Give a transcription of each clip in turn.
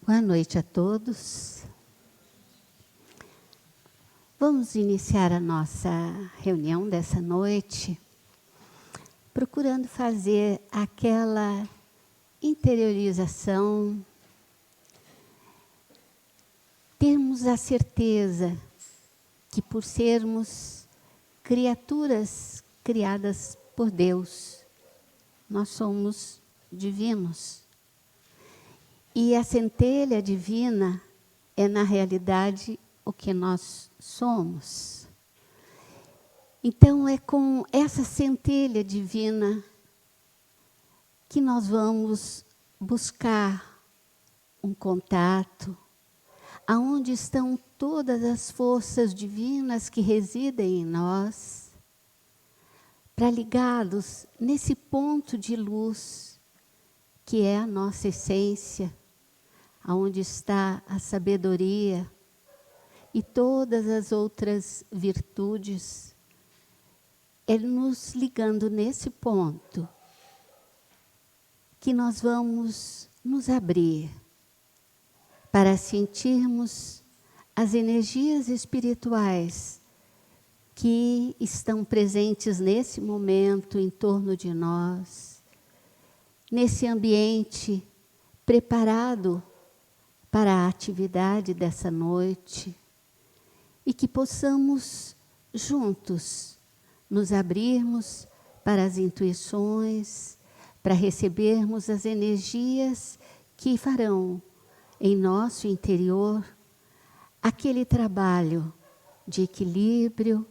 Boa noite a todos. Vamos iniciar a nossa reunião dessa noite, procurando fazer aquela interiorização, termos a certeza que por sermos criaturas criadas por Deus, nós somos divinos. E a centelha divina é, na realidade, o que nós somos. Então, é com essa centelha divina que nós vamos buscar um contato, aonde estão todas as forças divinas que residem em nós, para ligados nesse ponto de luz, que é a nossa essência, aonde está a sabedoria e todas as outras virtudes, é nos ligando nesse ponto que nós vamos nos abrir para sentirmos as energias espirituais que estão presentes nesse momento em torno de nós, nesse ambiente preparado para a atividade dessa noite, e que possamos juntos nos abrirmos para as intuições, para recebermos as energias que farão em nosso interior aquele trabalho de equilíbrio,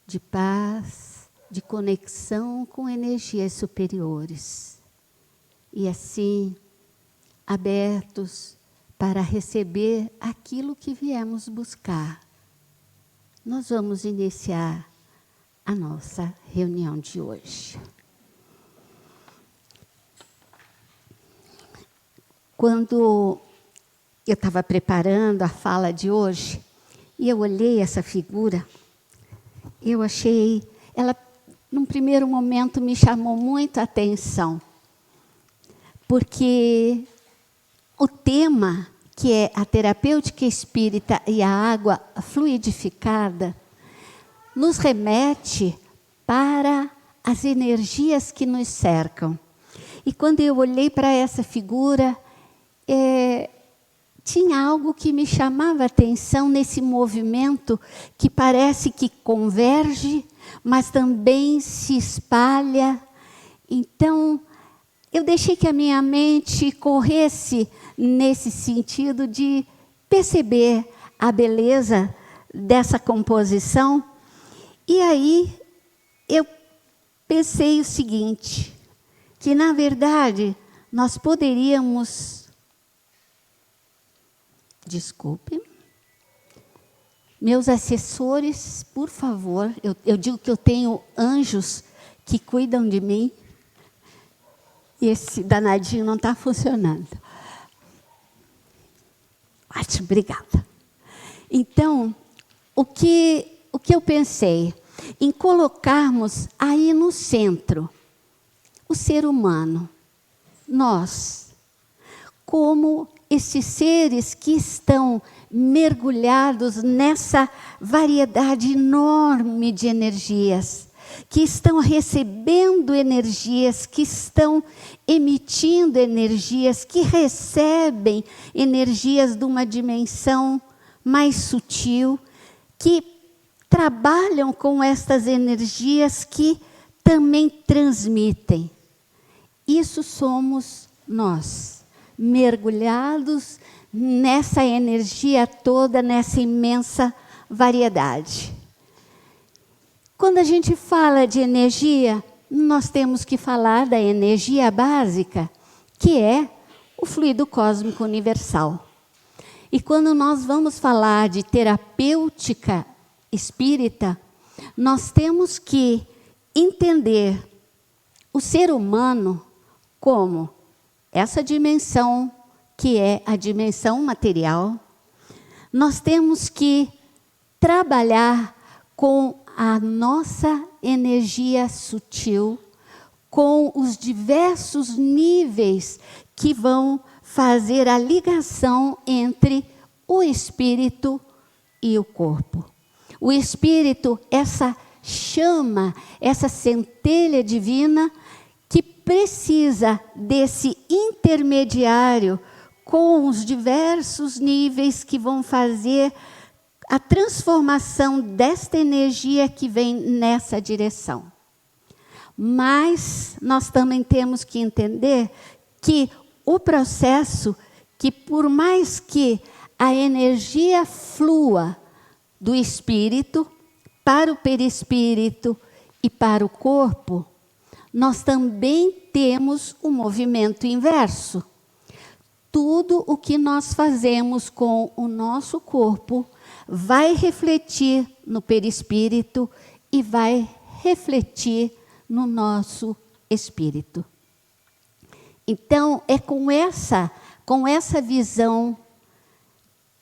de paz, de conexão com energias superiores. E assim, abertos para receber aquilo que viemos buscar, nós vamos iniciar a nossa reunião de hoje. Quando eu estava preparando a fala de hoje, e eu olhei essa figura, eu achei, ela, num primeiro momento, me chamou muito a atenção, porque o tema, que é a terapêutica espírita e a água fluidificada, nos remete para as energias que nos cercam. E quando eu olhei para essa figura, tinha algo que me chamava a atenção nesse movimento que parece que converge, mas também se espalha. Então, eu deixei que a minha mente corresse nesse sentido de perceber a beleza dessa composição. E aí eu pensei o seguinte, que na verdade nós poderíamos... Desculpe. Meus assessores, por favor, eu digo que eu tenho anjos que cuidam de mim. E esse danadinho não está funcionando. Ótimo, obrigada. Então, o que eu pensei? Em colocarmos aí no centro o ser humano, nós, como esses seres que estão mergulhados nessa variedade enorme de energias, que estão recebendo energias, que estão emitindo energias, que recebem energias de uma dimensão mais sutil, que trabalham com estas energias que também transmitem. Isso somos nós, mergulhados nessa energia toda, nessa imensa variedade. Quando a gente fala de energia, nós temos que falar da energia básica, que é o fluido cósmico universal. E quando nós vamos falar de terapêutica espírita, nós temos que entender o ser humano como essa dimensão que é a dimensão material. Nós temos que trabalhar com a nossa energia sutil, com os diversos níveis que vão fazer a ligação entre o espírito e o corpo. O espírito, essa chama, essa centelha divina que precisa desse intermediário com os diversos níveis que vão fazer a transformação desta energia que vem nessa direção. Mas nós também temos que entender que o processo, que por mais que a energia flua do espírito para o perispírito e para o corpo, nós também temos o movimento inverso. Tudo o que nós fazemos com o nosso corpo vai refletir no perispírito e vai refletir no nosso espírito. Então, é com essa visão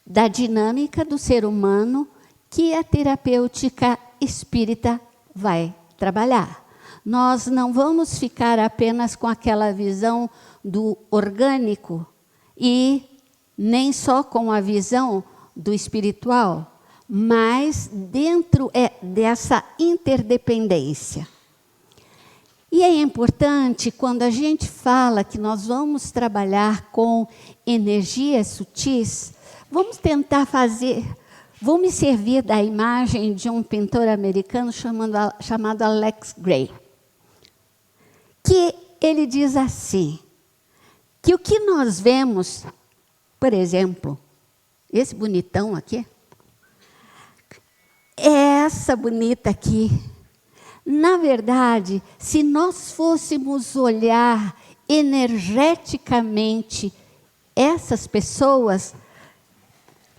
da dinâmica do ser humano que a terapêutica espírita vai trabalhar. Nós não vamos ficar apenas com aquela visão do orgânico e nem só com a visão do espiritual, mas dentro dessa interdependência. E é importante, quando a gente fala que nós vamos trabalhar com energias sutis, vamos tentar vou me servir da imagem de um pintor americano chamado Alex Grey, que ele diz assim, que o que nós vemos, por exemplo, esse bonitão aqui, essa bonita aqui, na verdade, se nós fôssemos olhar energeticamente essas pessoas,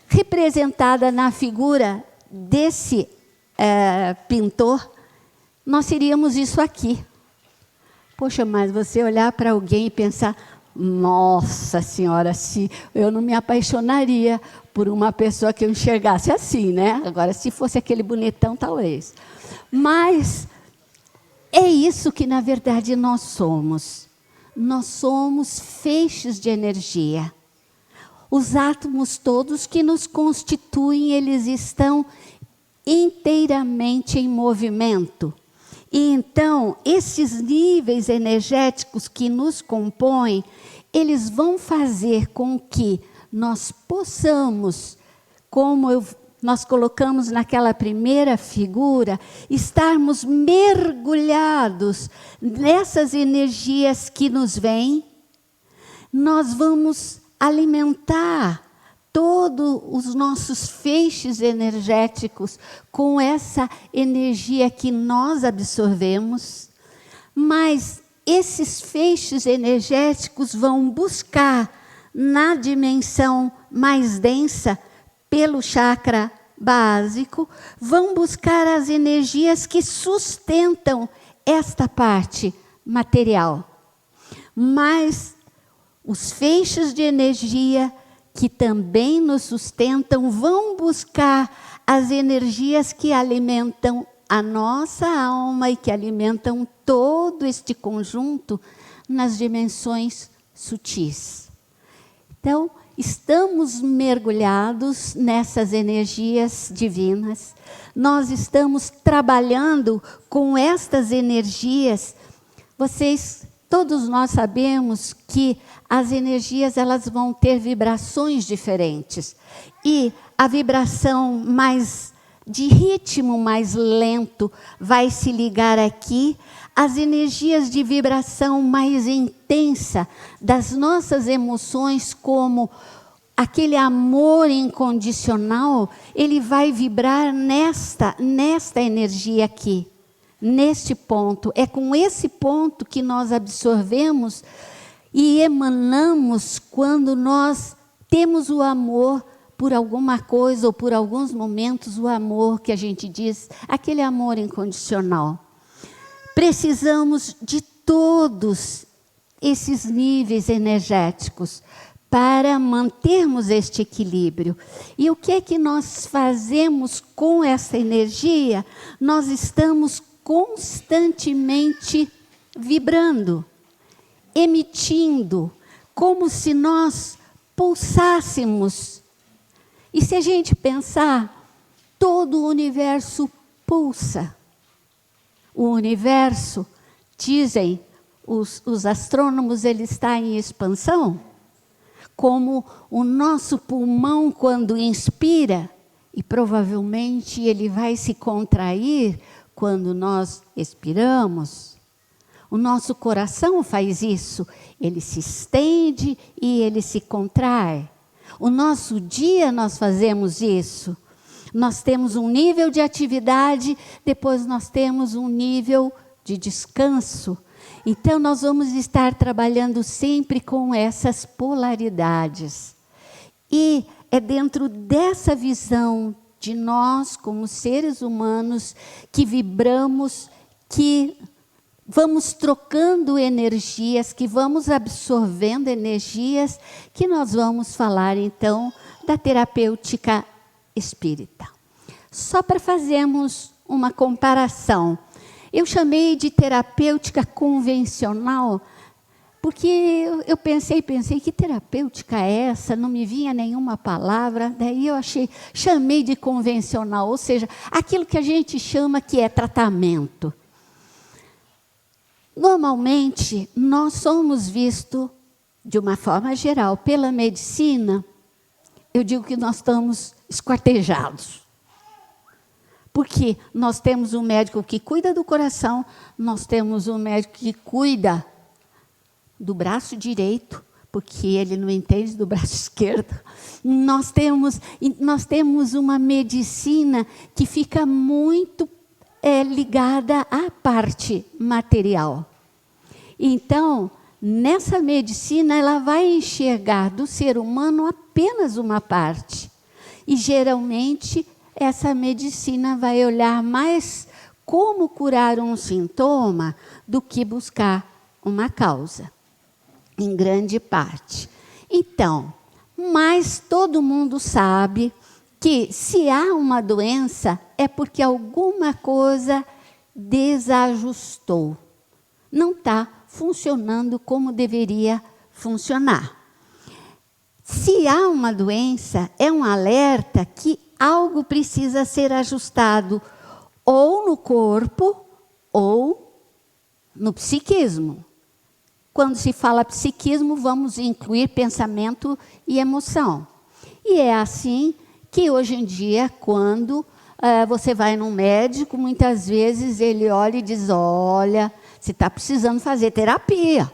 representada na figura desse pintor, nós teríamos isso aqui. Poxa, mas você olhar para alguém e pensar, nossa senhora, se eu não me apaixonaria por uma pessoa que eu enxergasse assim, né? Agora, se fosse aquele bonitão, talvez. Mas é isso que, na verdade, nós somos. Nós somos feixes de energia. Os átomos todos que nos constituem, eles estão inteiramente em movimento. E então, esses níveis energéticos que nos compõem, eles vão fazer com que nós possamos, como nós colocamos naquela primeira figura, estarmos mergulhados nessas energias que nos vêm. Nós vamos alimentar todos os nossos feixes energéticos com essa energia que nós absorvemos, mas esses feixes energéticos vão buscar na dimensão mais densa, pelo chakra básico, vão buscar as energias que sustentam esta parte material. Mas os feixes de energia que também nos sustentam vão buscar as energias que alimentam a nossa alma e que alimentam todo este conjunto nas dimensões sutis. Então, estamos mergulhados nessas energias divinas, nós estamos trabalhando com estas energias. Todos nós sabemos que as energias elas vão ter vibrações diferentes. E a vibração mais de ritmo mais lento vai se ligar aqui. As energias de vibração mais intensa das nossas emoções, como aquele amor incondicional, ele vai vibrar nesta energia aqui. Neste ponto, é com esse ponto que nós absorvemos e emanamos quando nós temos o amor por alguma coisa ou por alguns momentos, o amor que a gente diz, aquele amor incondicional. Precisamos de todos esses níveis energéticos para mantermos este equilíbrio. E o que é que nós fazemos com essa energia? Nós estamos constantemente vibrando, emitindo, como se nós pulsássemos. E se a gente pensar, todo o universo pulsa. O universo, dizem os astrônomos, ele está em expansão, como o nosso pulmão quando inspira, e provavelmente ele vai se contrair quando nós expiramos. O nosso coração faz isso, ele se estende e ele se contrai. O nosso dia nós fazemos isso. Nós temos um nível de atividade, depois nós temos um nível de descanso. Então nós vamos estar trabalhando sempre com essas polaridades. E é dentro dessa visão de nós, como seres humanos, que vibramos, que vamos trocando energias, que vamos absorvendo energias, que nós vamos falar, então, da terapêutica espírita. Só para fazermos uma comparação, eu chamei de terapêutica convencional, porque eu pensei, que terapêutica é essa? Não me vinha nenhuma palavra, daí eu chamei de convencional, ou seja, aquilo que a gente chama que é tratamento. Normalmente, nós somos vistos, de uma forma geral, pela medicina, eu digo que nós estamos esquartejados. Porque nós temos um médico que cuida do coração, nós temos um médico que cuida do braço direito, porque ele não entende do braço esquerdo. Nós temos uma medicina que fica muito ligada à parte material. Então, nessa medicina, ela vai enxergar do ser humano apenas uma parte. E, geralmente, essa medicina vai olhar mais como curar um sintoma do que buscar uma causa, em grande parte. Então, mas todo mundo sabe que se há uma doença é porque alguma coisa desajustou. Não está funcionando como deveria funcionar. Se há uma doença, é um alerta que algo precisa ser ajustado, ou no corpo, ou no psiquismo. Quando se fala psiquismo, vamos incluir pensamento e emoção. E é assim que hoje em dia, quando você vai num médico, muitas vezes ele olha e diz, olha, você está precisando fazer terapia.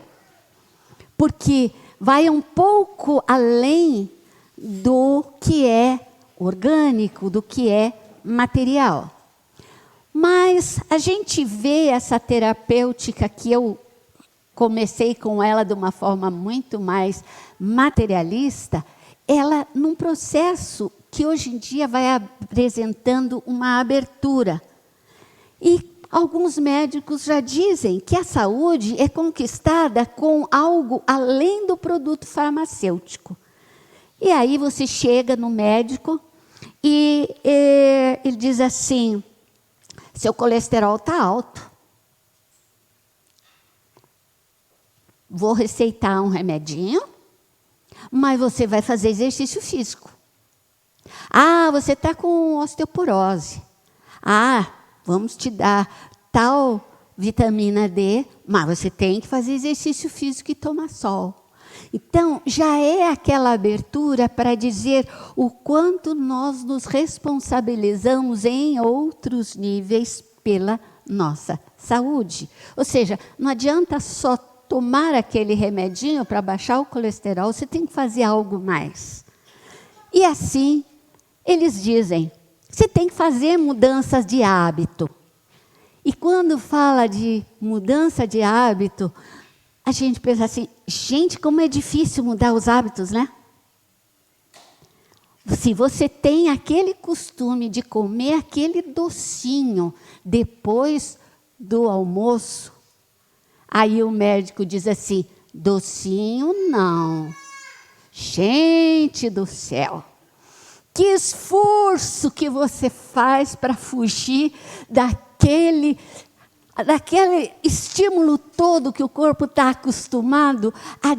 Porque vai um pouco além do que é orgânico, do que é material. Mas a gente vê essa terapêutica que eu comecei com ela de uma forma muito mais materialista, ela num processo que hoje em dia vai apresentando uma abertura. E alguns médicos já dizem que a saúde é conquistada com algo além do produto farmacêutico. E aí você chega no médico e ele diz assim, seu colesterol está alto. Vou receitar um remedinho, mas você vai fazer exercício físico. Ah, você está com osteoporose. Ah, vamos te dar tal vitamina D, mas você tem que fazer exercício físico e tomar sol. Então, já é aquela abertura para dizer o quanto nós nos responsabilizamos em outros níveis pela nossa saúde. Ou seja, não adianta só tomar aquele remedinho para baixar o colesterol, você tem que fazer algo mais. E assim, eles dizem, você tem que fazer mudanças de hábito. E quando fala de mudança de hábito, a gente pensa assim, gente, como é difícil mudar os hábitos, né? Se você tem aquele costume de comer aquele docinho depois do almoço, aí o médico diz assim, docinho não. Gente do céu, que esforço que você faz para fugir daquele estímulo todo que o corpo está acostumado a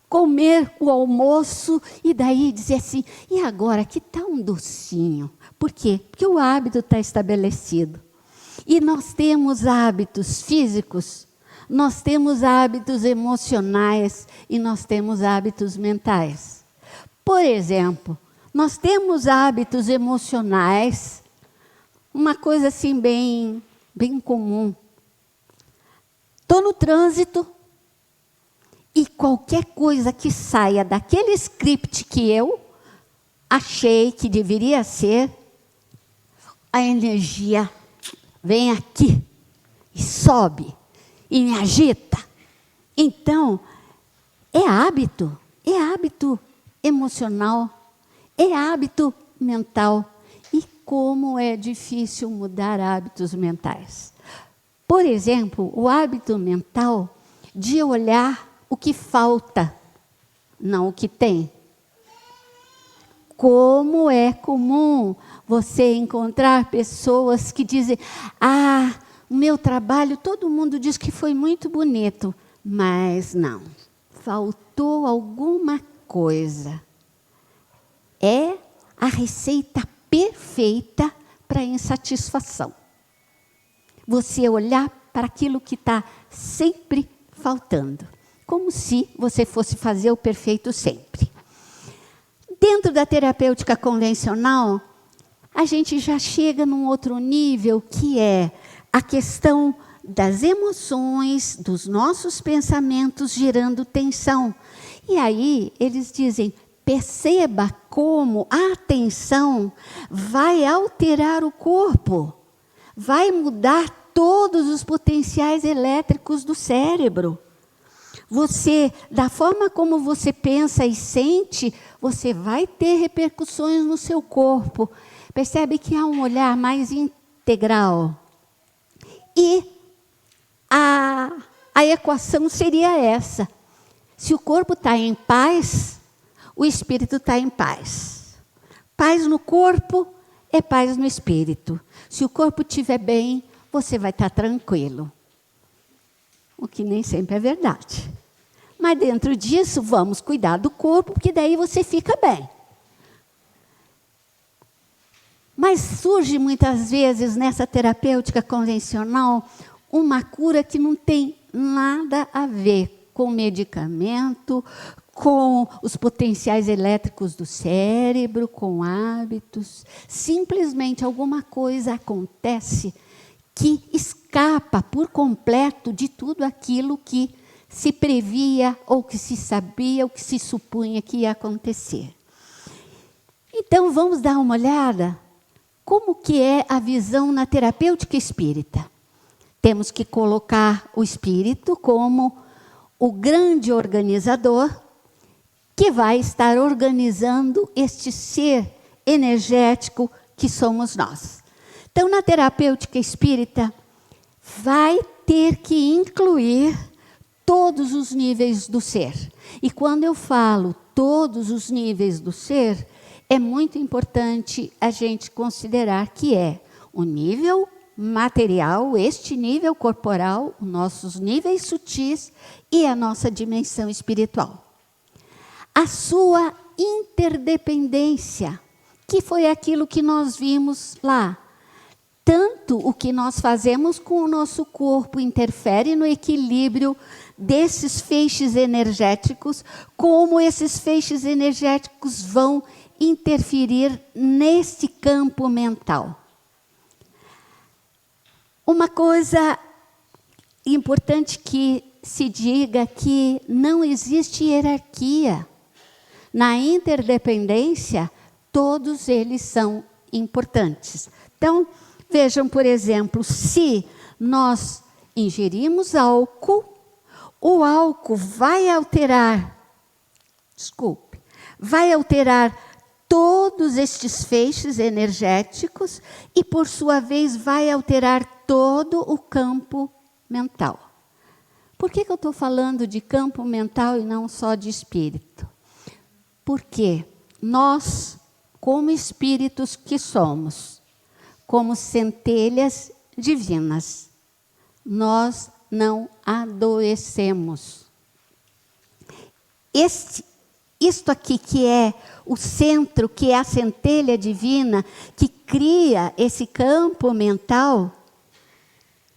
comer o almoço e daí dizer assim, e agora, que tal um docinho? Por quê? Porque o hábito está estabelecido. E nós temos hábitos físicos, nós temos hábitos emocionais e nós temos hábitos mentais. Por exemplo, nós temos hábitos emocionais, uma coisa assim bem comum. Estou no trânsito e qualquer coisa que saia daquele script que eu achei que deveria ser, a energia vem aqui e sobe e me agita. Então, é hábito emocional, é hábito mental. E como é difícil mudar hábitos mentais. Por exemplo, o hábito mental de olhar o que falta, não o que tem. Como é comum você encontrar pessoas que dizem, o meu trabalho, todo mundo diz que foi muito bonito, mas não, faltou alguma coisa. É a receita perfeita para a insatisfação. Você olhar para aquilo que está sempre faltando, como se você fosse fazer o perfeito sempre. Dentro da terapêutica convencional, a gente já chega num outro nível, que é a questão das emoções, dos nossos pensamentos gerando tensão. E aí eles dizem, perceba como a tensão vai alterar o corpo, vai mudar todos os potenciais elétricos do cérebro. Você, da forma como você pensa e sente, você vai ter repercussões no seu corpo. Percebe que há um olhar mais integral. E a equação seria essa. Se o corpo está em paz, o espírito está em paz. Paz no corpo é paz no espírito. Se o corpo estiver bem, você vai estar tranquilo. O que nem sempre é verdade. Mas dentro disso, vamos cuidar do corpo, porque daí você fica bem. Mas surge muitas vezes nessa terapêutica convencional uma cura que não tem nada a ver com medicamento, com os potenciais elétricos do cérebro, com hábitos. Simplesmente alguma coisa acontece que escapa por completo de tudo aquilo que se previa, ou que se sabia, ou que se supunha que ia acontecer. Então, vamos dar uma olhada como que é a visão na terapêutica espírita. Temos que colocar o espírito como o grande organizador que vai estar organizando este ser energético que somos nós. Então, na terapêutica espírita, vai ter que incluir todos os níveis do ser. E quando eu falo todos os níveis do ser, é muito importante a gente considerar que é o nível material, este nível corporal, os nossos níveis sutis e a nossa dimensão espiritual. A sua interdependência, que foi aquilo que nós vimos lá. Tanto o que nós fazemos com o nosso corpo interfere no equilíbrio desses feixes energéticos, como esses feixes energéticos vão interferir nesse campo mental. Uma coisa importante que se diga que não existe hierarquia. Na interdependência, todos eles são importantes. Então, vejam, por exemplo, se nós ingerimos álcool, o álcool vai alterar todos estes feixes energéticos e, por sua vez, vai alterar todo o campo mental. Por que eu estou falando de campo mental e não só de espírito? Porque nós, como espíritos que somos, como centelhas divinas, nós não adoecemos. isto aqui que é o centro, que é a centelha divina, que cria esse campo mental,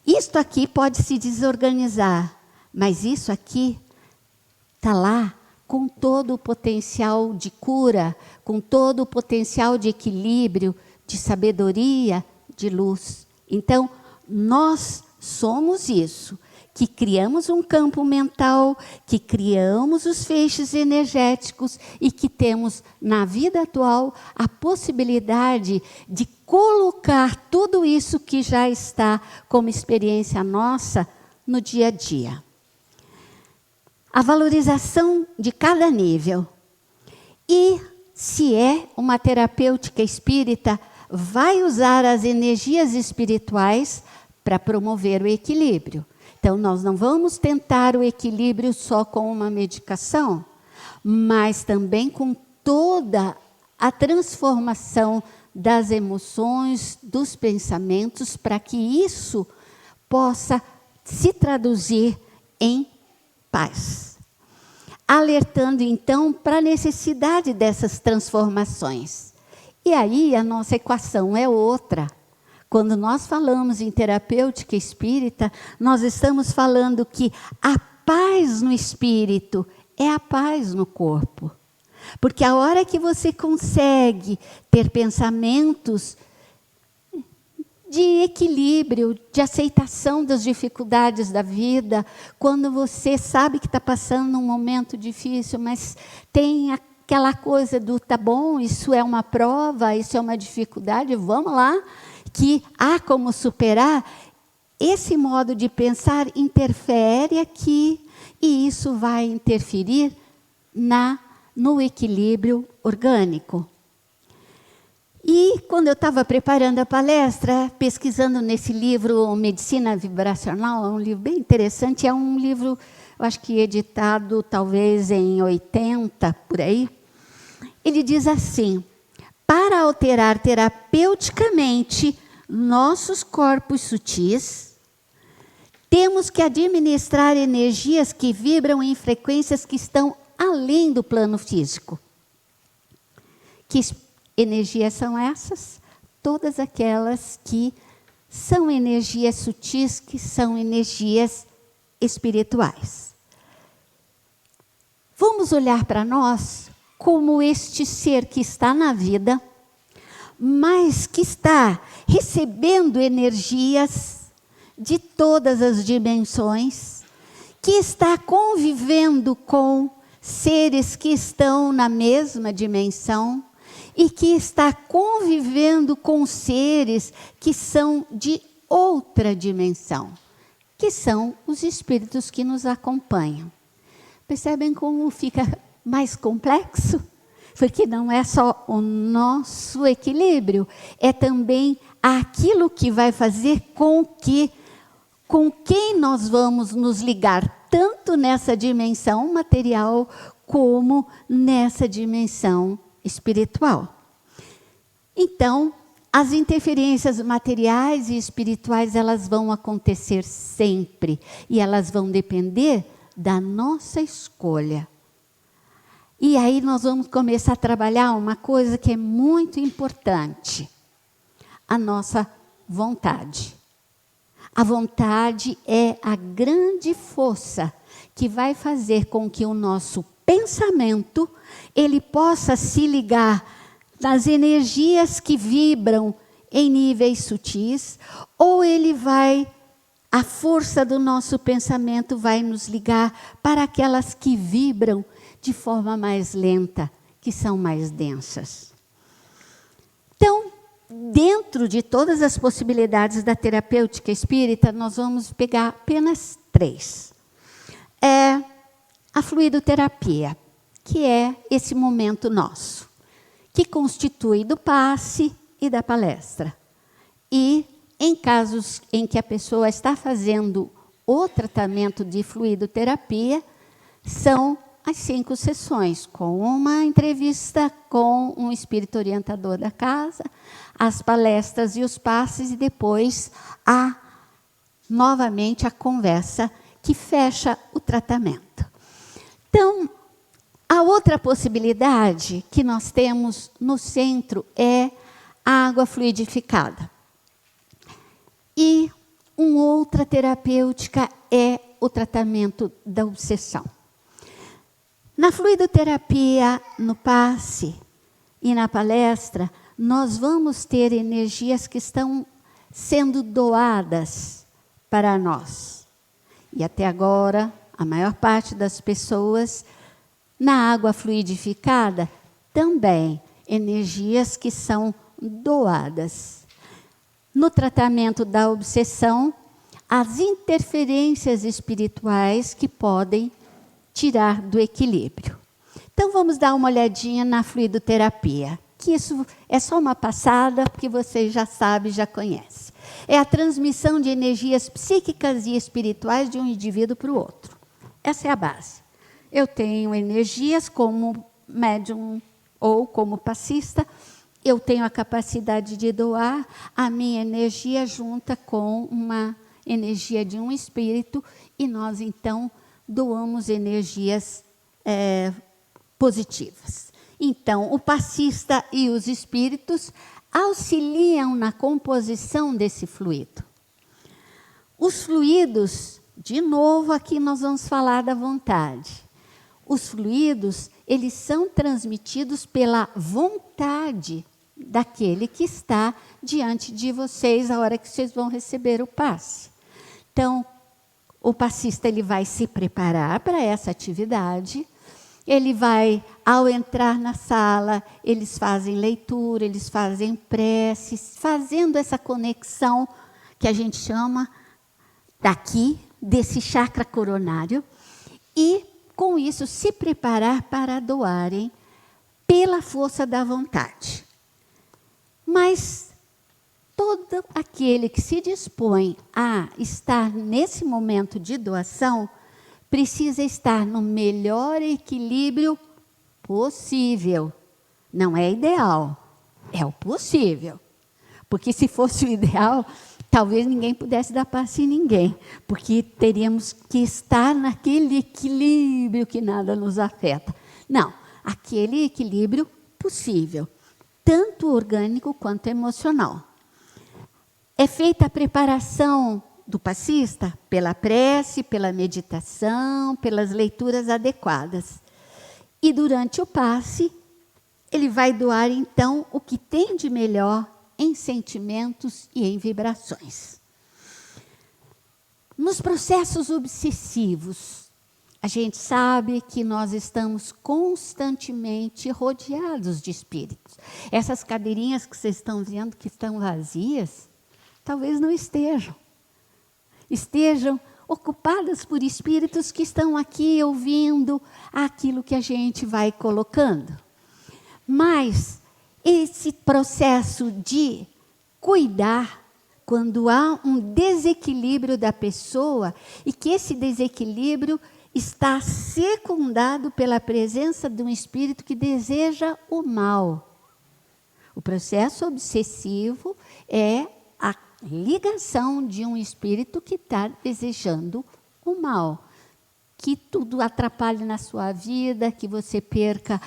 isto aqui pode se desorganizar, mas isso aqui está lá com todo o potencial de cura, com todo o potencial de equilíbrio, de sabedoria, de luz. Então, nós somos isso, que criamos um campo mental, que criamos os feixes energéticos e que temos, na vida atual, a possibilidade de colocar tudo isso que já está como experiência nossa no dia a dia. A valorização de cada nível. E, se é uma terapêutica espírita, vai usar as energias espirituais para promover o equilíbrio. Então, nós não vamos tentar o equilíbrio só com uma medicação, mas também com toda a transformação das emoções, dos pensamentos, para que isso possa se traduzir em paz. Alertando, então, para a necessidade dessas transformações. E aí, a nossa equação é outra. Quando nós falamos em terapêutica espírita, nós estamos falando que a paz no espírito é a paz no corpo. Porque a hora que você consegue ter pensamentos de equilíbrio, de aceitação das dificuldades da vida, quando você sabe que está passando um momento difícil, mas tem aquela coisa do, tá bom, isso é uma prova, isso é uma dificuldade, vamos lá, que há como superar, esse modo de pensar interfere aqui e isso vai interferir no equilíbrio orgânico. E quando eu estava preparando a palestra, pesquisando nesse livro Medicina Vibracional, é um livro bem interessante, é um livro, eu acho que editado talvez em 80, por aí. Ele diz assim: para alterar terapeuticamente nossos corpos sutis, temos que administrar energias que vibram em frequências que estão além do plano físico. Que energias são essas? Todas aquelas que são energias sutis, que são energias espirituais. Vamos olhar para nós como este ser que está na vida, mas que está recebendo energias de todas as dimensões, que está convivendo com seres que estão na mesma dimensão e que está convivendo com seres que são de outra dimensão, que são os espíritos que nos acompanham. Percebem como fica mais complexo? Porque não é só o nosso equilíbrio, é também aquilo que vai fazer com quem nós vamos nos ligar, tanto nessa dimensão material, como nessa dimensão espiritual. Então, as interferências materiais e espirituais, elas vão acontecer sempre, e elas vão depender da nossa escolha. E aí nós vamos começar a trabalhar uma coisa que é muito importante: a nossa vontade. A vontade é a grande força que vai fazer com que o nosso pensamento ele possa se ligar nas energias que vibram em níveis sutis, ou a força do nosso pensamento vai nos ligar para aquelas que vibram de forma mais lenta, que são mais densas. Então, dentro de todas as possibilidades da terapêutica espírita, nós vamos pegar apenas 3. A fluidoterapia, que é esse momento nosso, que constitui do passe e da palestra. E, em casos em que a pessoa está fazendo o tratamento de fluidoterapia, são as 5 sessões, com uma entrevista com um espírito orientador da casa, as palestras e os passes, e depois novamente a conversa que fecha o tratamento. Então, A outra possibilidade que nós temos no centro é a água fluidificada. E uma outra terapêutica é o tratamento da obsessão. Na fluidoterapia, no passe e na palestra, nós vamos ter energias que estão sendo doadas para nós. E até agora, a maior parte das pessoas, na água fluidificada, também energias que são doadas. No tratamento da obsessão, as interferências espirituais que podem tirar do equilíbrio. Então, vamos dar uma olhadinha na fluidoterapia, que isso é só uma passada, que vocês já sabem, já conhecem. É a transmissão de energias psíquicas e espirituais de um indivíduo para o outro. Essa é a base. Eu tenho energias como médium ou como passista, eu tenho a capacidade de doar a minha energia junta com uma energia de um espírito, e nós, então, doamos energias positivas. Então, o passista e os espíritos auxiliam na composição desse fluido. Os fluidos, de novo, aqui nós vamos falar da vontade. Os fluidos, eles são transmitidos pela vontade daquele que está diante de vocês a hora que vocês vão receber o passe. Então, o passista ele vai se preparar para essa atividade. Ele vai, ao entrar na sala, eles fazem leitura, eles fazem preces, fazendo essa conexão que a gente chama daqui, desse chakra coronário, e com isso se preparar para doarem pela força da vontade. Mas todo aquele que se dispõe a estar nesse momento de doação precisa estar no melhor equilíbrio possível. Não é ideal, é o possível. Porque se fosse o ideal, talvez ninguém pudesse dar passe em ninguém, porque teríamos que estar naquele equilíbrio que nada nos afeta. Não, aquele equilíbrio possível, tanto orgânico quanto emocional. É feita a preparação do passista pela prece, pela meditação, pelas leituras adequadas. E durante o passe, ele vai doar, então, o que tem de melhor em sentimentos e em vibrações. Nos processos obsessivos, a gente sabe que nós estamos constantemente rodeados de espíritos. Essas cadeirinhas que vocês estão vendo que estão vazias, talvez não estejam. Estejam ocupadas por espíritos que estão aqui ouvindo aquilo que a gente vai colocando. Mas esse processo de cuidar, quando há um desequilíbrio da pessoa, e que esse desequilíbrio está secundado pela presença de um espírito que deseja o mal. O processo obsessivo é a ligação de um espírito que está desejando o mal. Que tudo atrapalhe na sua vida, que você perca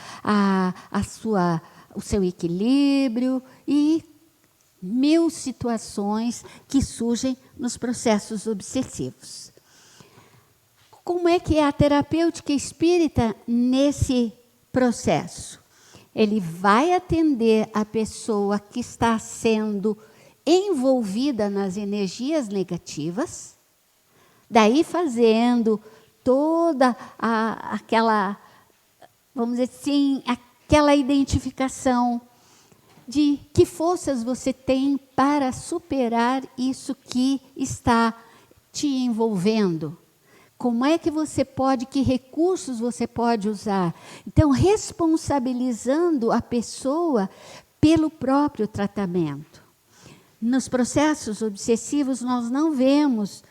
o seu equilíbrio e mil situações que surgem nos processos obsessivos. Como é que é a terapêutica espírita nesse processo? Ele vai atender a pessoa que está sendo envolvida nas energias negativas, daí fazendo toda aquela, vamos dizer assim, aquela identificação de que forças você tem para superar isso que está te envolvendo. Como é que você pode, que recursos você pode usar? Então, responsabilizando a pessoa pelo próprio tratamento. Nos processos obsessivos, nós não vemos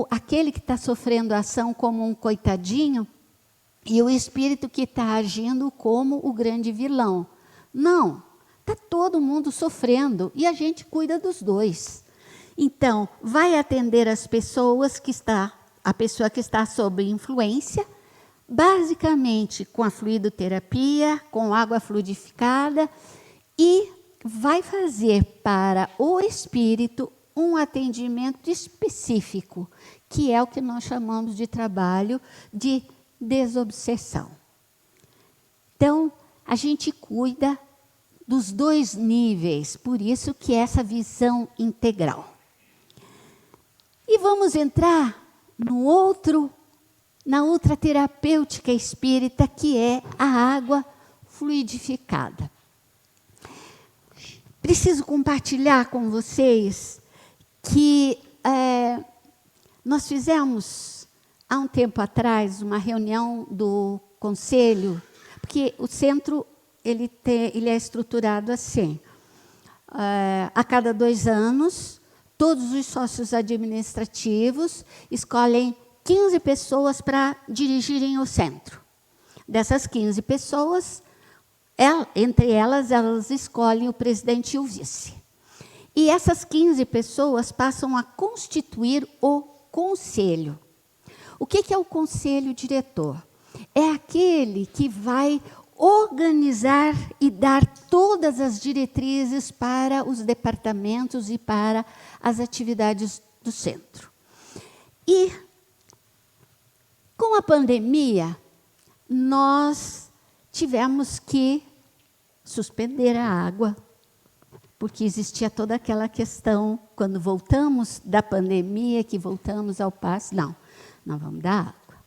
aquele que está sofrendo a ação como um coitadinho e o espírito que está agindo como o grande vilão. Não, está todo mundo sofrendo e a gente cuida dos dois. Então, vai atender as pessoas a pessoa que está sob influência, basicamente com a fluidoterapia, com água fluidificada, e vai fazer para o espírito um atendimento específico, que é o que nós chamamos de trabalho de desobsessão. Então, a gente cuida dos dois níveis, por isso que é essa visão integral. E vamos entrar na outra terapêutica espírita, que é a água fluidificada. Preciso compartilhar com vocês que nós fizemos, há um tempo atrás, uma reunião do conselho, porque o centro ele é estruturado assim. A cada 2 anos, todos os sócios administrativos escolhem 15 pessoas para dirigirem o centro. Dessas 15 pessoas, entre elas escolhem o presidente e o vice. E essas 15 pessoas passam a constituir o conselho. O que é o conselho diretor? É aquele que vai organizar e dar todas as diretrizes para os departamentos e para as atividades do centro. E, com a pandemia, nós tivemos que suspender a água, porque existia toda aquela questão, quando voltamos da pandemia, que voltamos ao passo, não vamos dar água.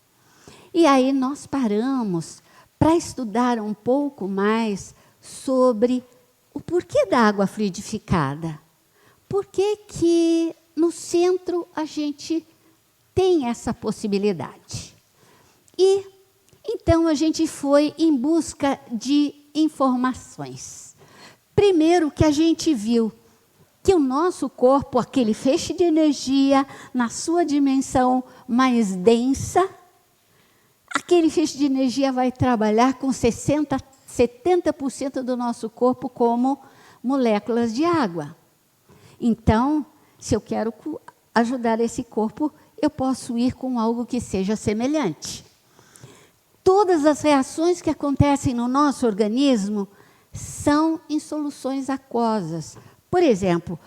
E aí nós paramos para estudar um pouco mais sobre o porquê da água fluidificada. Por que no centro a gente tem essa possibilidade? E então a gente foi em busca de informações. Primeiro que a gente viu que o nosso corpo, aquele feixe de energia, na sua dimensão mais densa, aquele feixe de energia vai trabalhar com 70% do nosso corpo como moléculas de água. Então, se eu quero ajudar esse corpo, eu posso ir com algo que seja semelhante. Todas as reações que acontecem no nosso organismo são em soluções aquosas. Por exemplo,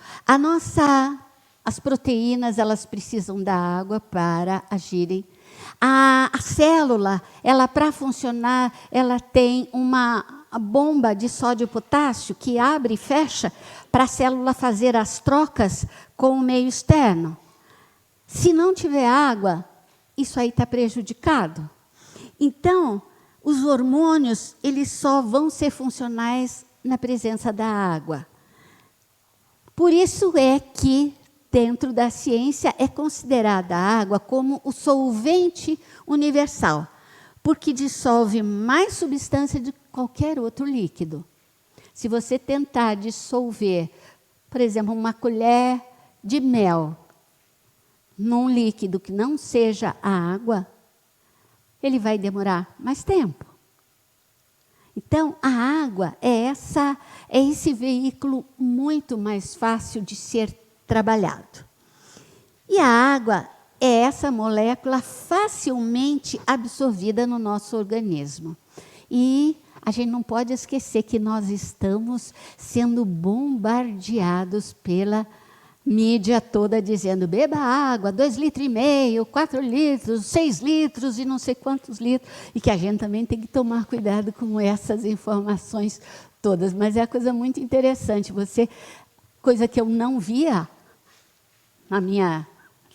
as proteínas, elas precisam da água para agirem. A célula, para funcionar, ela tem uma bomba de sódio e potássio que abre e fecha para a célula fazer as trocas com o meio externo. Se não tiver água, isso aí está prejudicado. Então, os hormônios, eles só vão ser funcionais na presença da água. Por isso é que, dentro da ciência, é considerada a água como o solvente universal, porque dissolve mais substância de qualquer outro líquido. Se você tentar dissolver, por exemplo, uma colher de mel num líquido que não seja a água, ele vai demorar mais tempo. Então, a água é esse veículo muito mais fácil de ser trabalhado. E a água é essa molécula facilmente absorvida no nosso organismo. E a gente não pode esquecer que nós estamos sendo bombardeados pela mídia toda dizendo: beba água, 2,5 litros, 4 litros, 6 litros e não sei quantos litros. E que a gente também tem que tomar cuidado com essas informações todas. Mas é uma coisa muito interessante. Coisa que eu não via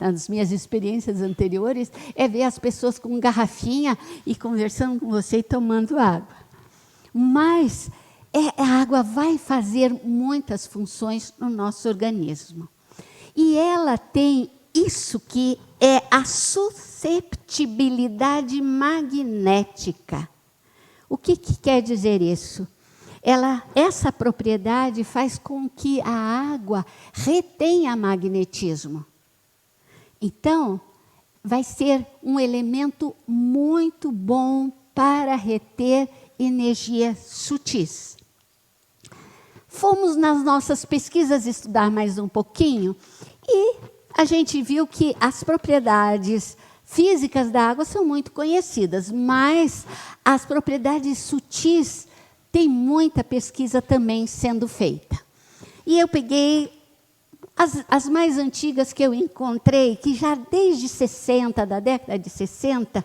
nas minhas experiências anteriores, é ver as pessoas com garrafinha e conversando com você e tomando água. Mas a água vai fazer muitas funções no nosso organismo. E ela tem isso que é a susceptibilidade magnética. O que quer dizer isso? Essa propriedade faz com que a água retenha magnetismo. Então, vai ser um elemento muito bom para reter energias sutis. Fomos nas nossas pesquisas estudar mais um pouquinho e a gente viu que as propriedades físicas da água são muito conhecidas, mas as propriedades sutis tem muita pesquisa também sendo feita. E eu peguei as mais antigas que eu encontrei, que já desde 60, da década de 60,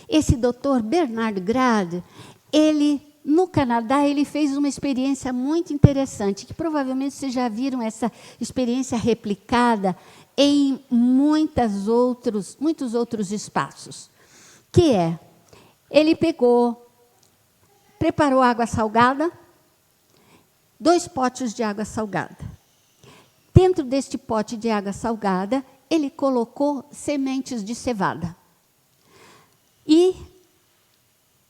esse doutor Bernard Grade, ele, no Canadá, ele fez uma experiência muito interessante, que provavelmente vocês já viram essa experiência replicada em muitos outros espaços, que é, ele preparou água salgada, 2 potes de água salgada. Dentro deste pote de água salgada, ele colocou sementes de cevada. E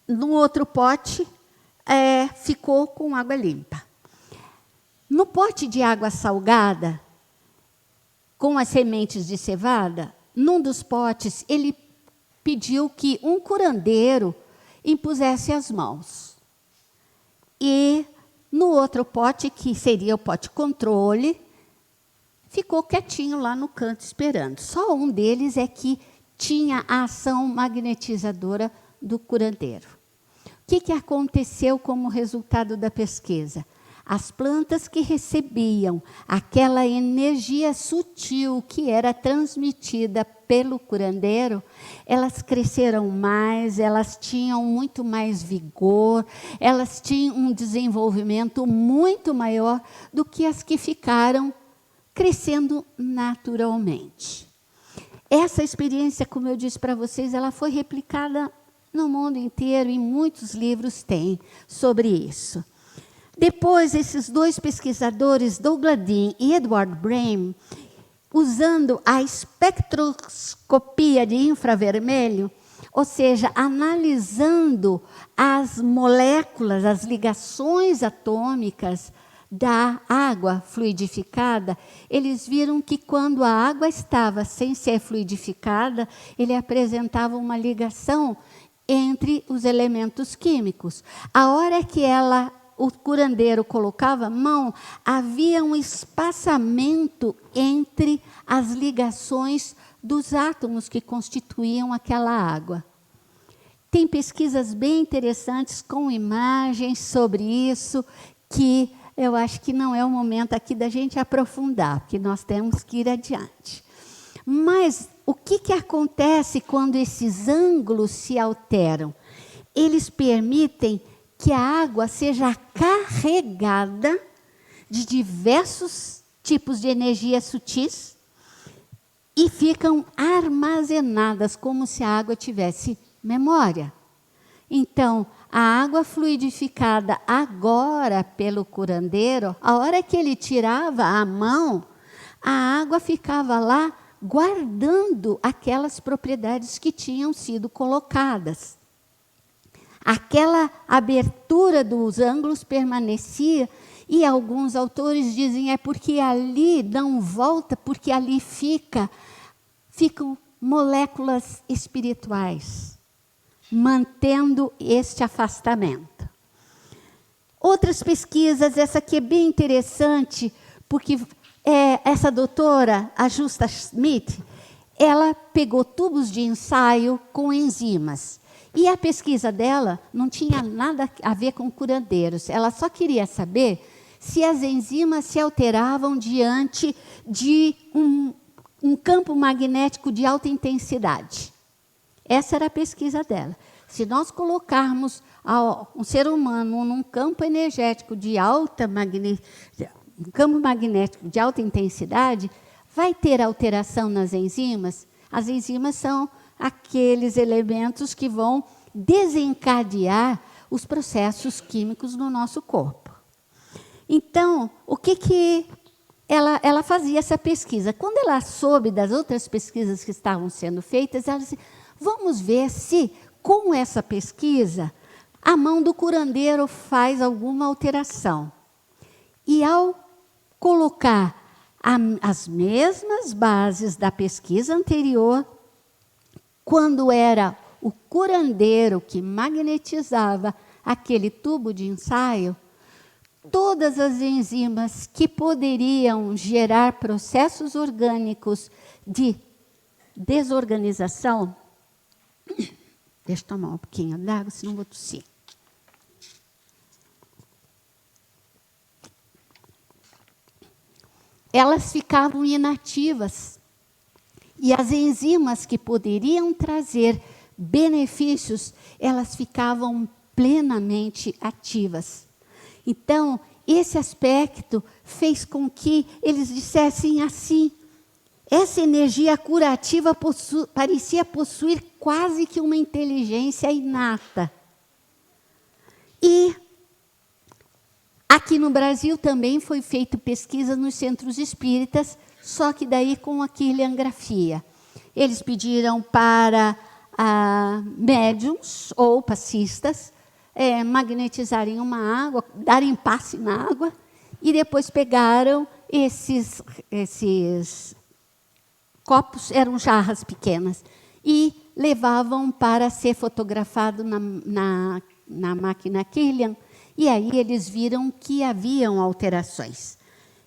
no outro pote, ficou com água limpa. No pote de água salgada, com as sementes de cevada, num dos potes, ele pediu que um curandeiro impusesse as mãos. E no outro pote, que seria o pote controle, ficou quietinho lá no canto esperando. Só um deles é que tinha a ação magnetizadora do curandeiro. O que aconteceu como resultado da pesquisa? As plantas que recebiam aquela energia sutil que era transmitida pelo curandeiro, elas cresceram mais, elas tinham muito mais vigor, elas tinham um desenvolvimento muito maior do que as que ficaram crescendo naturalmente. Essa experiência, como eu disse para vocês, ela foi replicada no mundo inteiro, e muitos livros têm sobre isso. Depois, esses 2 pesquisadores, Douglas Dean e Edward Brame, usando a espectroscopia de infravermelho, ou seja, analisando as moléculas, as ligações atômicas da água fluidificada, eles viram que quando a água estava sem ser fluidificada, ele apresentava uma ligação entre os elementos químicos. A hora que o curandeiro colocava a mão, havia um espaçamento entre as ligações dos átomos que constituíam aquela água. Tem pesquisas bem interessantes com imagens sobre isso, que eu acho que não é o momento aqui da gente aprofundar, porque nós temos que ir adiante. Mas o que acontece quando esses ângulos se alteram? Eles permitem que a água seja carregada de diversos tipos de energia sutis e ficam armazenadas como se a água tivesse memória. Então, a água fluidificada agora pelo curandeiro, a hora que ele tirava a mão, a água ficava lá guardando aquelas propriedades que tinham sido colocadas. Aquela abertura dos ângulos permanecia, e alguns autores dizem é porque ali não volta, porque ali ficam moléculas espirituais, mantendo este afastamento. Outras pesquisas, essa aqui é bem interessante, porque essa doutora, a Justa Schmidt, ela pegou tubos de ensaio com enzimas. E a pesquisa dela não tinha nada a ver com curandeiros. Ela só queria saber se as enzimas se alteravam diante de um campo magnético de alta intensidade. Essa era a pesquisa dela. Se nós colocarmos um ser humano num campo energético de um campo magnético de alta intensidade, vai ter alteração nas enzimas? As enzimas são aqueles elementos que vão desencadear os processos químicos no nosso corpo. Então, o que ela fazia essa pesquisa? Quando ela soube das outras pesquisas que estavam sendo feitas, ela disse, vamos ver se, com essa pesquisa, a mão do curandeiro faz alguma alteração. E ao colocar as mesmas bases da pesquisa anterior, quando era o curandeiro que magnetizava aquele tubo de ensaio, todas as enzimas que poderiam gerar processos orgânicos de desorganização Deixa eu tomar um pouquinho d'água, senão vou tossir. Elas ficavam inativas. E as enzimas que poderiam trazer benefícios, elas ficavam plenamente ativas. Então, esse aspecto fez com que eles dissessem assim: essa energia curativa parecia possuir quase que uma inteligência inata. E aqui no Brasil também foi feita pesquisa nos centros espíritas, só que daí com a quiliangrafia. Eles pediram para médiums ou passistas magnetizarem uma água, darem passe na água, e depois pegaram esses copos, eram jarras pequenas, e levavam para ser fotografado na máquina Killian, e aí eles viram que haviam alterações.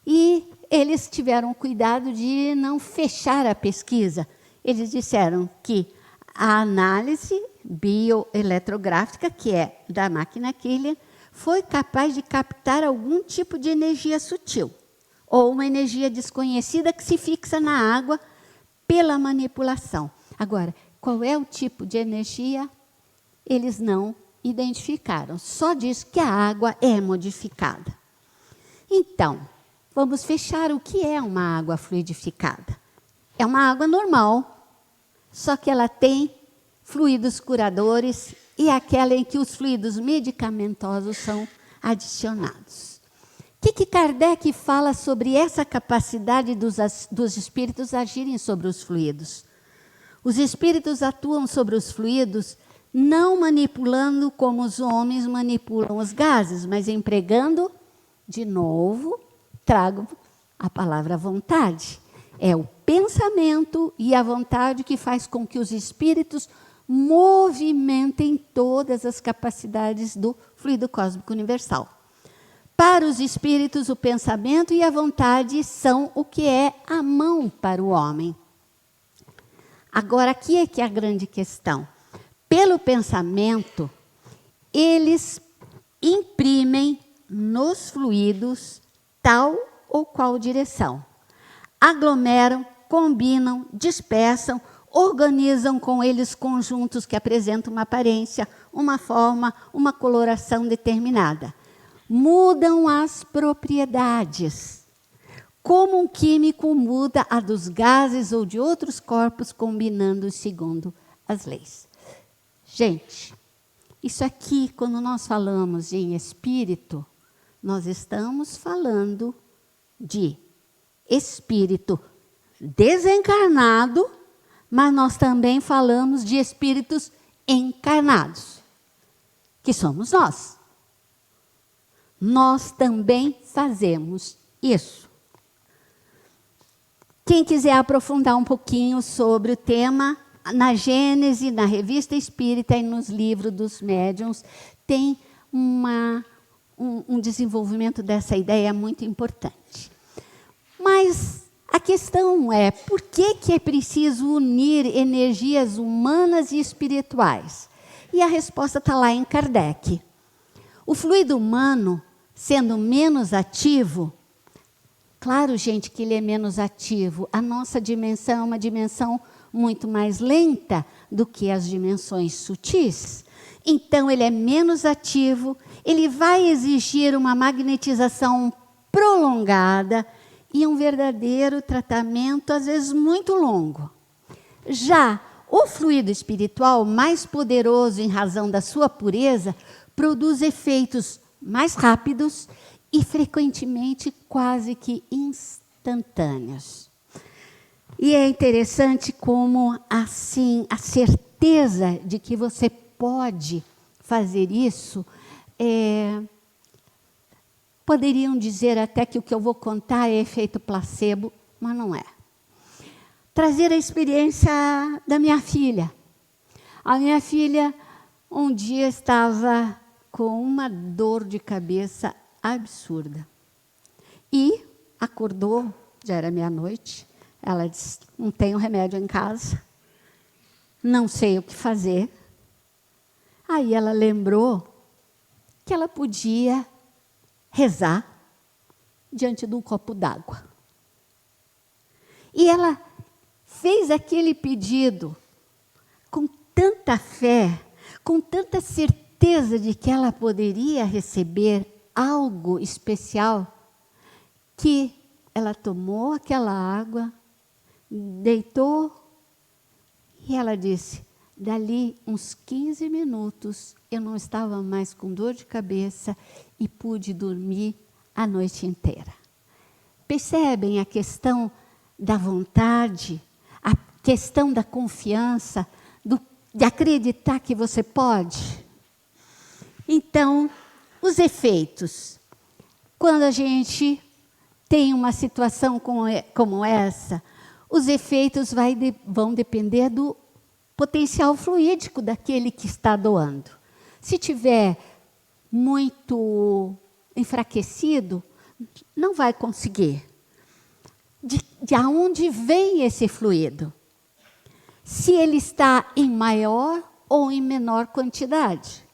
E eles tiveram cuidado de não fechar a pesquisa. Eles disseram que a análise bioeletrográfica, que é da máquina Killian, foi capaz de captar algum tipo de energia sutil, ou uma energia desconhecida que se fixa na água pela manipulação. Agora, qual é o tipo de energia? Eles não identificaram. Só diz que a água é modificada. Então, vamos fechar o que é uma água fluidificada. É uma água normal, só que ela tem fluidos curadores e aquela em que os fluidos medicamentosos são adicionados. O que Kardec fala sobre essa capacidade dos espíritos agirem sobre os fluidos? Os espíritos atuam sobre os fluidos não manipulando como os homens manipulam os gases, mas empregando, de novo, trago a palavra vontade. É o pensamento e a vontade que faz com que os espíritos movimentem todas as capacidades do fluido cósmico universal. Para os espíritos, o pensamento e a vontade são o que é a mão para o homem. Agora, aqui é que é a grande questão. Pelo pensamento, eles imprimem nos fluidos tal ou qual direção. Aglomeram, combinam, dispersam, organizam com eles conjuntos que apresentam uma aparência, uma forma, uma coloração determinada. Mudam as propriedades. Como um químico muda a dos gases ou de outros corpos, combinando segundo as leis. Gente, isso aqui, quando nós falamos em espírito, nós estamos falando de espírito desencarnado, mas nós também falamos de espíritos encarnados, que somos nós. Nós também fazemos isso. Quem quiser aprofundar um pouquinho sobre o tema, na Gênese, na Revista Espírita e nos livros dos médiuns, tem um desenvolvimento dessa ideia muito importante. Mas a questão é, por que é preciso unir energias humanas e espirituais? E a resposta está lá em Kardec. O fluido humano, sendo menos ativo, claro, gente, que ele é menos ativo. A nossa dimensão é uma dimensão muito mais lenta do que as dimensões sutis. Então, ele é menos ativo, ele vai exigir uma magnetização prolongada e um verdadeiro tratamento, às vezes, muito longo. Já o fluido espiritual, mais poderoso em razão da sua pureza, produz efeitos mais rápidos e, frequentemente, quase que instantâneos. E é interessante como, assim, a certeza de que você pode fazer isso, poderiam dizer até que o que eu vou contar é efeito placebo, mas não é. Trazer a experiência da minha filha. A minha filha, um dia, estava com uma dor de cabeça absurda. E acordou, já era meia-noite, ela disse, não tenho remédio em casa. não sei o que fazer. Aí ela lembrou que ela podia rezar diante de um copo d'água. E ela fez aquele pedido com tanta fé, com tanta certeza de que ela poderia receber algo especial, que ela tomou aquela água, deitou e ela disse, dali uns 15 minutos eu não estava mais com dor de cabeça e pude dormir a noite inteira. Percebem a questão da vontade, a questão da confiança, de acreditar que você pode? Então, os efeitos. Quando a gente tem uma situação como essa, os efeitos vão depender do potencial fluídico daquele que está doando. Se tiver muito enfraquecido, não vai conseguir. De onde vem esse fluido? Se ele está em maior ou em menor quantidade.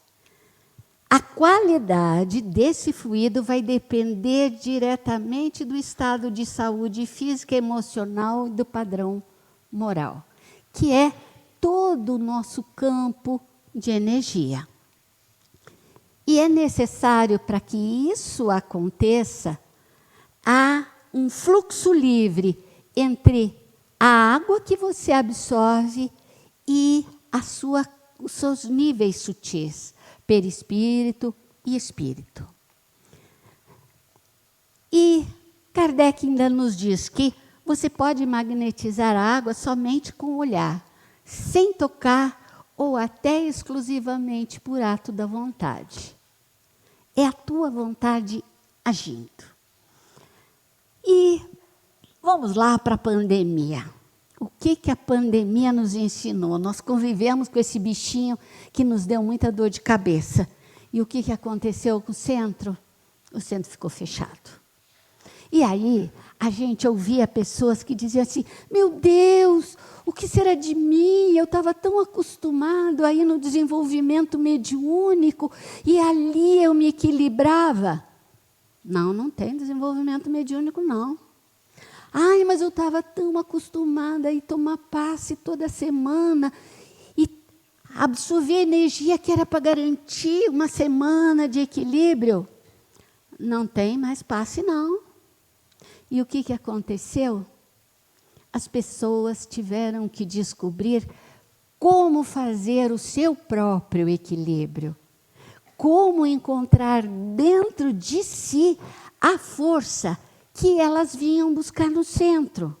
A qualidade desse fluido vai depender diretamente do estado de saúde física, emocional e do padrão moral, que é todo o nosso campo de energia. E é necessário, para que isso aconteça, há um fluxo livre entre a água que você absorve e os seus níveis sutis, perispírito e espírito. E Kardec ainda nos diz que você pode magnetizar a água somente com o olhar, sem tocar ou até exclusivamente por ato da vontade. É a tua vontade agindo. E vamos lá para a pandemia. O que a pandemia nos ensinou? Nós convivemos com esse bichinho que nos deu muita dor de cabeça. E o que aconteceu com o centro? O centro ficou fechado. E aí, a gente ouvia pessoas que diziam assim, meu Deus, o que será de mim? Eu estava tão acostumado aí no desenvolvimento mediúnico e ali eu me equilibrava. Não, não tem desenvolvimento mediúnico, não. Ai, mas eu estava tão acostumada a ir tomar passe toda semana e absorver energia que era para garantir uma semana de equilíbrio. Não tem mais passe, não. E o que aconteceu? As pessoas tiveram que descobrir como fazer o seu próprio equilíbrio. Como encontrar dentro de si a força que elas vinham buscar no centro.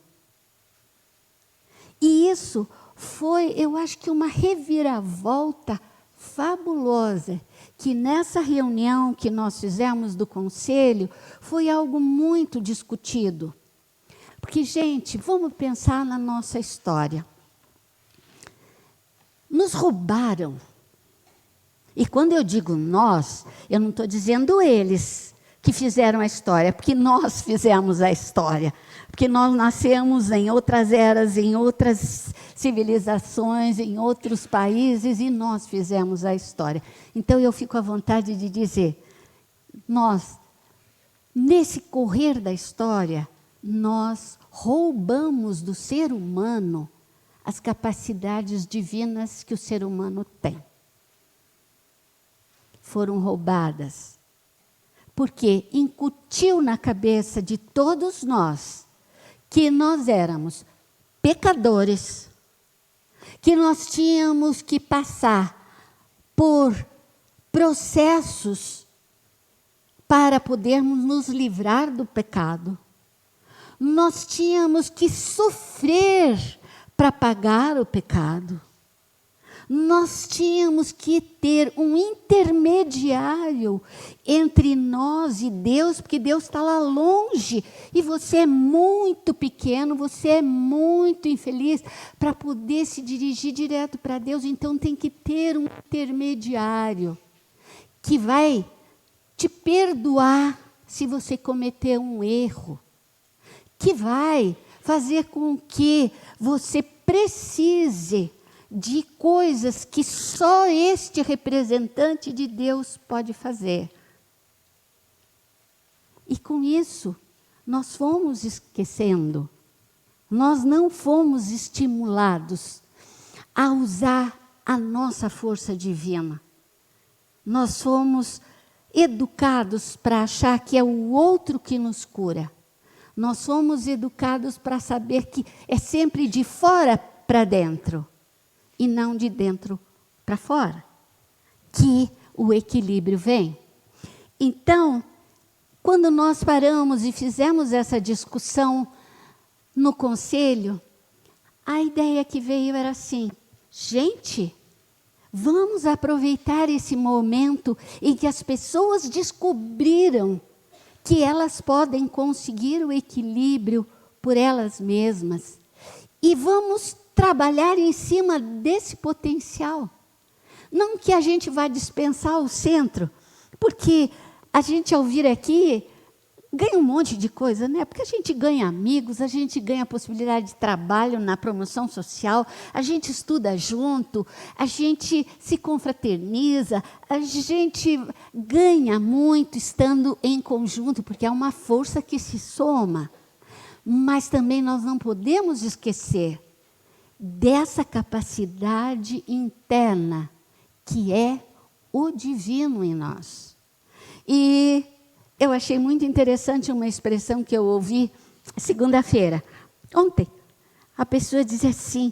E isso foi, eu acho que uma reviravolta fabulosa, que nessa reunião que nós fizemos do conselho, foi algo muito discutido. Porque, gente, vamos pensar na nossa história. Nos roubaram. E quando eu digo nós, eu não estou dizendo eles que fizeram a história, porque nós fizemos a história. Porque nós nascemos em outras eras, em outras civilizações, em outros países, e nós fizemos a história. Então, eu fico à vontade de dizer, nós, nesse correr da história, nós roubamos do ser humano as capacidades divinas que o ser humano tem. Foram roubadas, porque incutiu na cabeça de todos nós que nós éramos pecadores, que nós tínhamos que passar por processos para podermos nos livrar do pecado. Nós tínhamos que sofrer para pagar o pecado. Nós tínhamos que ter um intermediário entre nós e Deus, porque Deus está lá longe e você é muito pequeno, você é muito infeliz para poder se dirigir direto para Deus. Então tem que ter um intermediário que vai te perdoar se você cometer um erro, que vai fazer com que você precise de coisas que só este representante de Deus pode fazer. E com isso, nós fomos esquecendo, nós não fomos estimulados a usar a nossa força divina. Nós fomos educados para achar que é o outro que nos cura. Nós fomos educados para saber que é sempre de fora para dentro e não de dentro para fora que o equilíbrio vem. Então, quando nós paramos e fizemos essa discussão no conselho, a ideia que veio era assim: gente, vamos aproveitar esse momento em que as pessoas descobriram que elas podem conseguir o equilíbrio por elas mesmas. E vamos trabalhar em cima desse potencial. Não que a gente vá dispensar o centro, porque a gente, ao vir aqui, ganha um monte de coisa, né? Porque a gente ganha amigos, a gente ganha possibilidade de trabalho na promoção social, a gente estuda junto, a gente se confraterniza, a gente ganha muito estando em conjunto, porque é uma força que se soma. Mas também nós não podemos esquecer dessa capacidade interna, que é o divino em nós. E eu achei muito interessante uma expressão que eu ouvi segunda-feira, ontem. A pessoa dizia assim: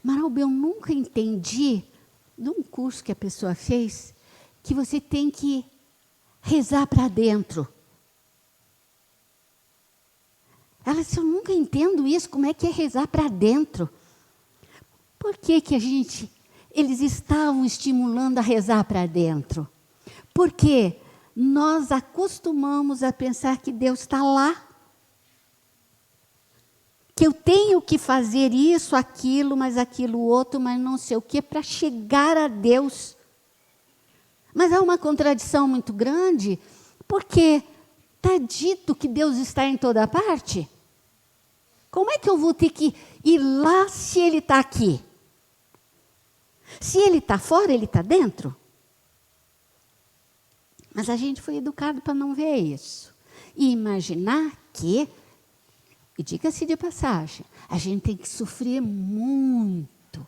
Maralba, eu nunca entendi, de um curso que a pessoa fez, que você tem que rezar para dentro. Ela disse: eu nunca entendo isso, como é que é rezar para dentro? Por que eles estavam estimulando a rezar para dentro? Porque nós acostumamos a pensar que Deus está lá. Que eu tenho que fazer isso, aquilo, mas aquilo outro, mas não sei o quê, para chegar a Deus. Mas há uma contradição muito grande, porque está dito que Deus está em toda parte. Como é que eu vou ter que ir lá se Ele está aqui? Se Ele está fora, Ele está dentro? Mas a gente foi educado para não ver isso. E imaginar que, e diga-se de passagem, a gente tem que sofrer muito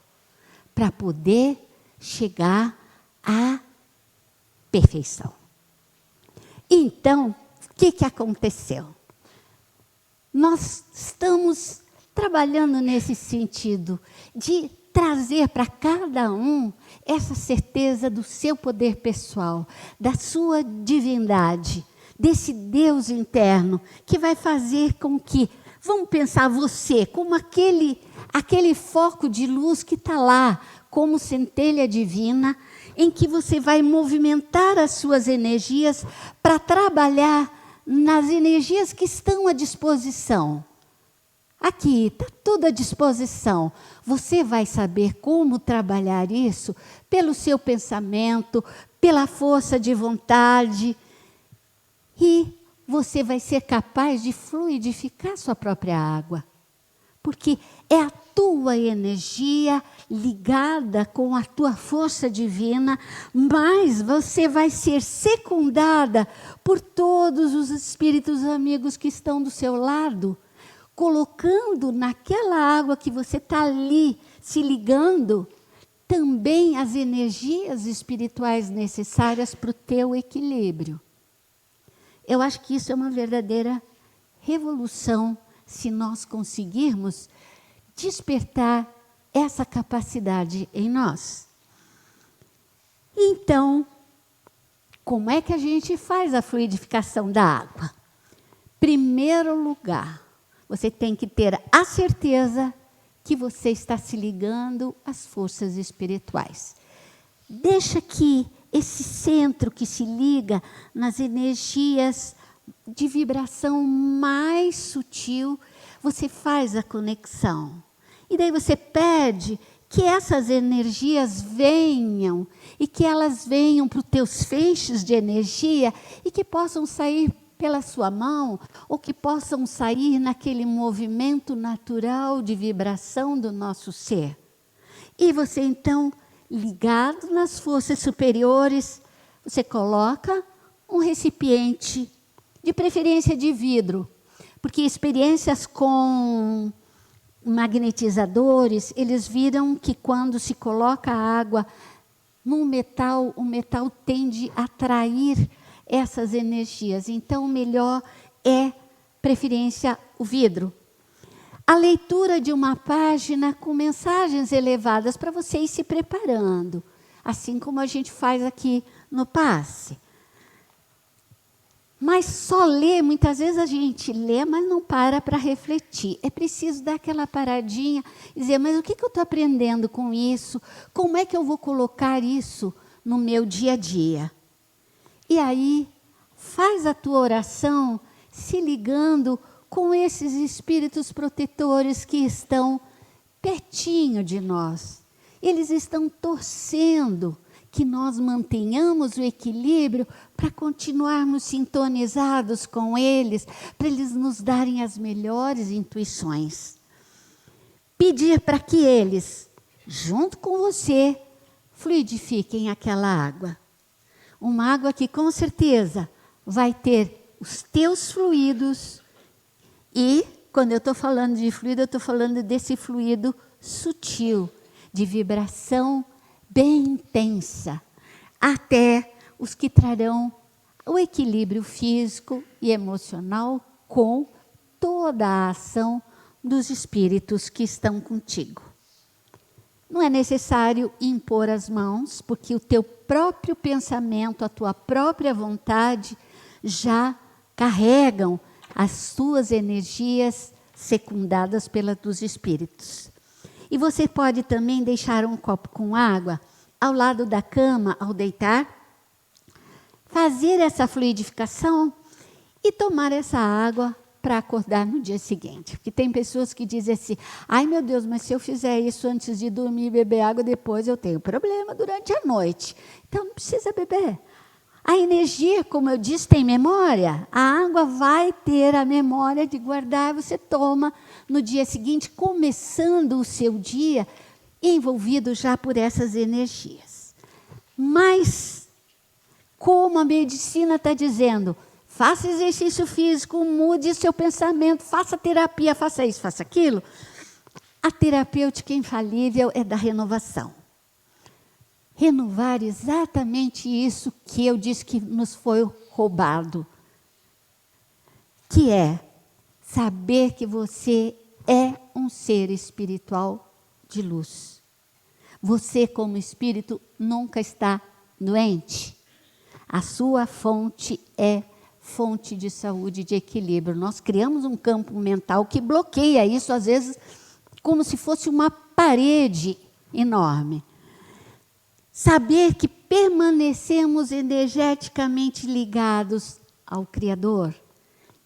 para poder chegar à perfeição. Então, o que aconteceu? Nós estamos trabalhando nesse sentido de trazer para cada um essa certeza do seu poder pessoal, da sua divindade, desse Deus interno, que vai fazer com que, vamos pensar você como aquele foco de luz que está lá, como centelha divina, em que você vai movimentar as suas energias para trabalhar nas energias que estão à disposição. Aqui, está tudo à disposição. Você vai saber como trabalhar isso pelo seu pensamento, pela força de vontade. E você vai ser capaz de fluidificar sua própria água. Porque é a tua energia ligada com a tua força divina, mas você vai ser secundada por todos os espíritos amigos que estão do seu lado, colocando naquela água que você está ali se ligando, também as energias espirituais necessárias para o teu equilíbrio. Eu acho que isso é uma verdadeira revolução, se nós conseguirmos despertar essa capacidade em nós. Então, como é que a gente faz a fluidificação da água? Primeiro lugar, você tem que ter a certeza que você está se ligando às forças espirituais. Deixa que esse centro que se liga nas energias de vibração mais sutil, você faz a conexão. E daí você pede que essas energias venham e que elas venham para os teus feixes de energia e que possam sair pela sua mão ou que possam sair naquele movimento natural de vibração do nosso ser. E você então, ligado nas forças superiores, você coloca um recipiente, de preferência de vidro, porque experiências com magnetizadores, eles viram que quando se coloca água num metal, o metal tende a atrair essas energias. Então, o melhor é, preferência, o vidro. A leitura de uma página com mensagens elevadas para você ir se preparando, assim como a gente faz aqui no passe. Mas só ler, muitas vezes a gente lê, mas não para refletir. É preciso dar aquela paradinha e dizer, mas o que eu estou aprendendo com isso? Como é que eu vou colocar isso no meu dia a dia? E aí, faz a tua oração se ligando com esses espíritos protetores que estão pertinho de nós. Eles estão torcendo que nós mantenhamos o equilíbrio para continuarmos sintonizados com eles, para eles nos darem as melhores intuições. Pedir para que eles, junto com você, fluidifiquem aquela água. Uma água que com certeza vai ter os teus fluidos e, quando eu estou falando de fluido, eu estou falando desse fluido sutil, de vibração bem intensa, até os que trarão o equilíbrio físico e emocional com toda a ação dos espíritos que estão contigo. Não é necessário impor as mãos, porque o teu próprio pensamento, a tua própria vontade já carregam as tuas energias secundadas pelas dos espíritos. E você pode também deixar um copo com água ao lado da cama ao deitar, fazer essa fluidificação e tomar essa água para acordar no dia seguinte. Porque tem pessoas que dizem assim, ai meu Deus, mas se eu fizer isso antes de dormir e beber água depois, eu tenho problema durante a noite. Então não precisa beber. A energia, como eu disse, tem memória. A água vai ter a memória de guardar, você toma no dia seguinte, começando o seu dia, envolvido já por essas energias. Mas, como a medicina está dizendo, faça exercício físico, mude seu pensamento, faça terapia, faça isso, faça aquilo. A terapêutica infalível é da renovação. Renovar exatamente isso que eu disse que nos foi roubado. Que é saber que você é um ser espiritual de luz. Você, como espírito, nunca está doente. A sua fonte é fonte de saúde, de equilíbrio. Nós criamos um campo mental que bloqueia isso, às vezes, como se fosse uma parede enorme. Saber que permanecemos energeticamente ligados ao Criador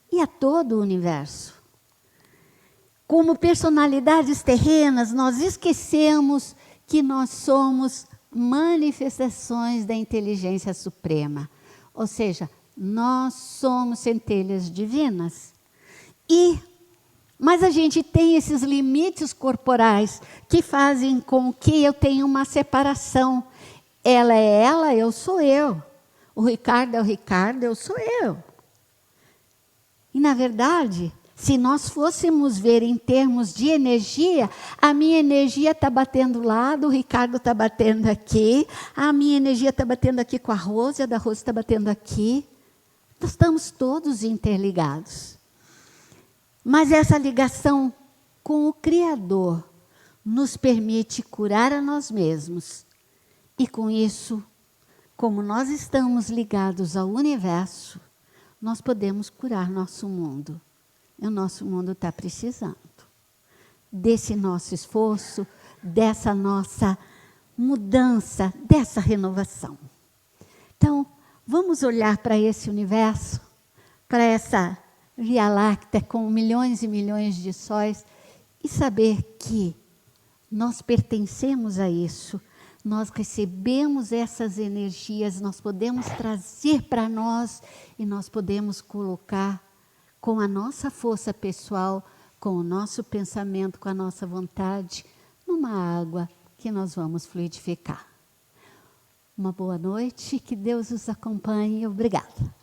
e a todo o universo. Como personalidades terrenas, nós esquecemos que nós somos manifestações da inteligência suprema. Ou seja, nós somos centelhas divinas. Mas a gente tem esses limites corporais que fazem com que eu tenha uma separação. Ela é ela, eu sou eu. O Ricardo é o Ricardo, eu sou eu. E, na verdade, se nós fôssemos ver em termos de energia, a minha energia está batendo lá, do Ricardo está batendo aqui, a minha energia está batendo aqui com a Rose, a da Rose está batendo aqui. Nós estamos todos interligados. Mas essa ligação com o Criador nos permite curar a nós mesmos. E com isso, como nós estamos ligados ao universo, nós podemos curar nosso mundo. E o nosso mundo está precisando desse nosso esforço, dessa nossa mudança, dessa renovação. Então, vamos olhar para esse universo, para essa Via Láctea com milhões e milhões de sóis e saber que nós pertencemos a isso. Nós recebemos essas energias, nós podemos trazer para nós e nós podemos colocar com a nossa força pessoal, com o nosso pensamento, com a nossa vontade, numa água que nós vamos fluidificar. Uma boa noite, que Deus os acompanhe. Obrigada.